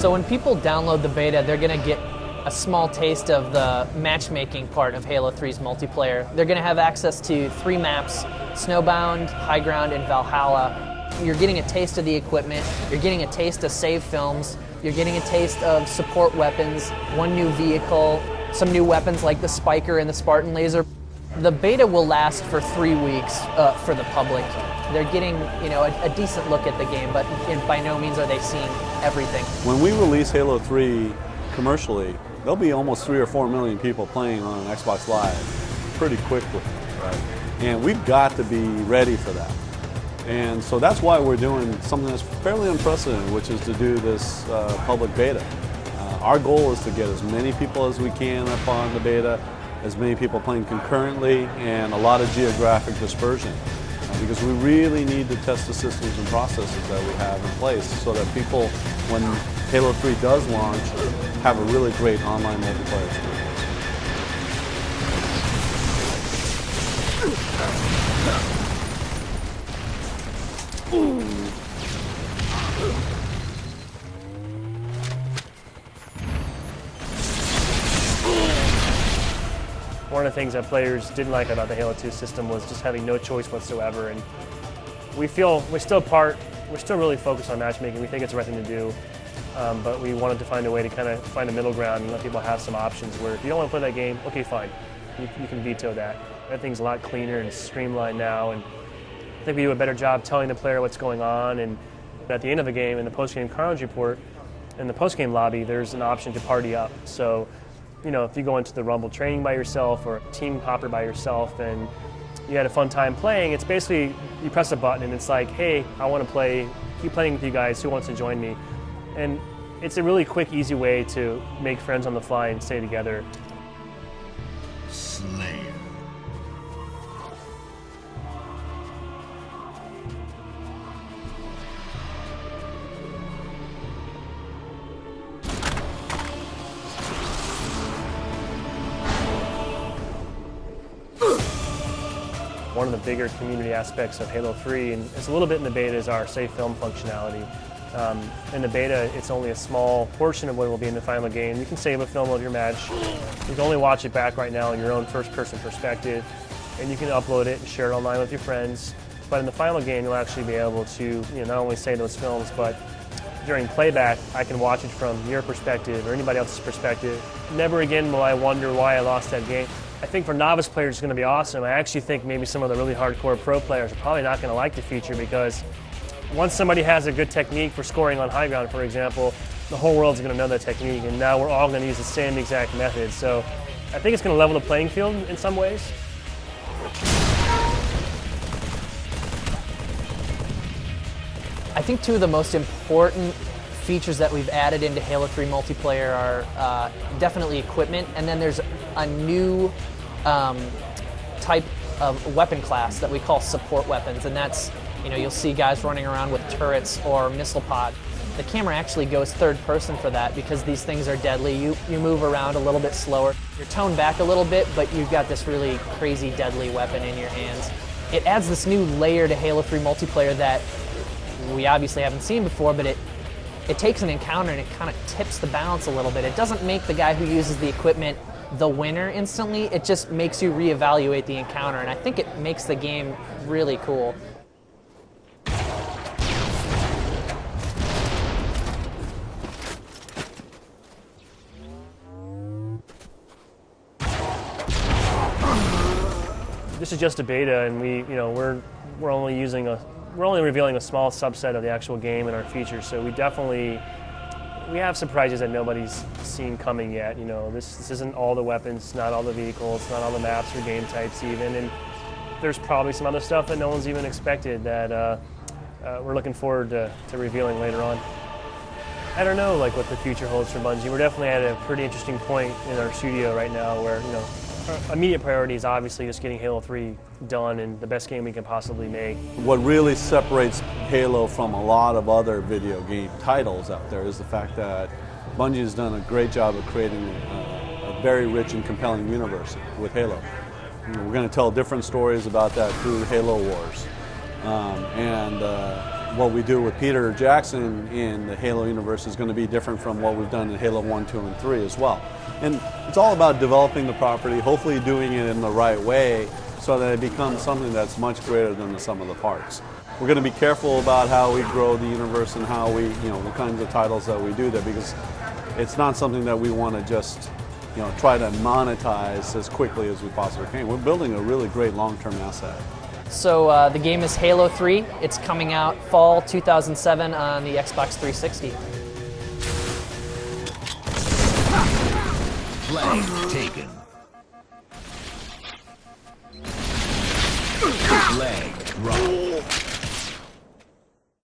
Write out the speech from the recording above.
So when people download the beta, they're going to get a small taste of the matchmaking part of Halo 3's multiplayer. They're going to have access to 3 maps, Snowbound, High Ground, and Valhalla. You're getting a taste of the equipment, you're getting a taste of save films, you're getting a taste of support weapons, 1 new vehicle, some new weapons like the Spiker and the Spartan laser. The beta will last for 3 weeks for the public. They're getting, a decent look at the game, but by no means are they seeing everything. When we release Halo 3 commercially, there'll be almost 3 or 4 million people playing on Xbox Live pretty quickly, right? And we've got to be ready for that. And so that's why we're doing something that's fairly unprecedented, which is to do this public beta. Our goal is to get as many people as we can up on the beta, as many people playing concurrently, and a lot of geographic dispersion. Because we really need to test the systems and processes that we have in place so that people, when Halo 3 does launch, have a really great online multiplayer experience. One of the things that players didn't like about the Halo 2 system was just having no choice whatsoever, and we feel we're still really focused on matchmaking. We think it's the right thing to do, but we wanted to find a way to kind of find a middle ground and let people have some options where if you don't want to play that game, okay, fine, you can veto that. Everything's a lot cleaner and streamlined now, and I think we do a better job telling the player what's going on, and at the end of the game, in the post-game challenge report, in the post-game lobby, there's an option to party up. So, if you go into the Rumble training by yourself or Team Hopper by yourself and you had a fun time playing, it's basically you press a button and it's like, hey, I want to keep playing with you guys, who wants to join me? And it's a really quick, easy way to make friends on the fly and stay together. Slayer. One of the bigger community aspects of Halo 3, and it's a little bit in the beta, is our save film functionality. In the beta, it's only a small portion of what will be in the final game. You can save a film of your match. You can only watch it back right now in your own first-person perspective, and you can upload it and share it online with your friends. But in the final game, you'll actually be able to not only save those films, but during playback, I can watch it from your perspective or anybody else's perspective. Never again will I wonder why I lost that game. I think for novice players it's going to be awesome. I actually think maybe some of the really hardcore pro players are probably not going to like the feature because once somebody has a good technique for scoring on high ground, for example, the whole world's going to know that technique, and now we're all going to use the same exact method. So I think it's going to level the playing field in some ways. I think 2 of the most important features that we've added into Halo 3 multiplayer are definitely equipment, and then there's a new type of weapon class that we call support weapons, and that's, you'll see guys running around with turrets or missile pod. The camera actually goes third person for that because these things are deadly. You move around a little bit slower. You're toned back a little bit, but you've got this really crazy deadly weapon in your hands. It adds this new layer to Halo 3 multiplayer that we obviously haven't seen before, but it takes an encounter and it kind of tips the balance a little bit. It doesn't make the guy who uses the equipment the winner instantly, it just makes you reevaluate the encounter, and I think it makes the game really cool. This is just a beta, and we're only revealing a small subset of the actual game and our features. So we have surprises that nobody's seen coming yet. This isn't all the weapons, not all the vehicles, not all the maps or game types even, and there's probably some other stuff that no one's even expected that we're looking forward to revealing later on. I don't know what the future holds for Bungie. We're definitely at a pretty interesting point in our studio right now where our immediate priority is obviously just getting Halo 3 done and the best game we can possibly make. What really separates Halo from a lot of other video game titles out there is the fact that Bungie has done a great job of creating a very rich and compelling universe with Halo. We're going to tell different stories about that through Halo Wars. what we do with Peter Jackson in the Halo universe is going to be different from what we've done in Halo 1, 2, and 3 as well. And it's all about developing the property, hopefully doing it in the right way so that it becomes something that's much greater than the sum of the parts. We're going to be careful about how we grow the universe and how we, the kinds of titles that we do there, because it's not something that we want to just, try to monetize as quickly as we possibly can. We're building a really great long-term asset. So the game is Halo 3. It's coming out fall 2007 on the Xbox 360. Flag taken. Flag dropped.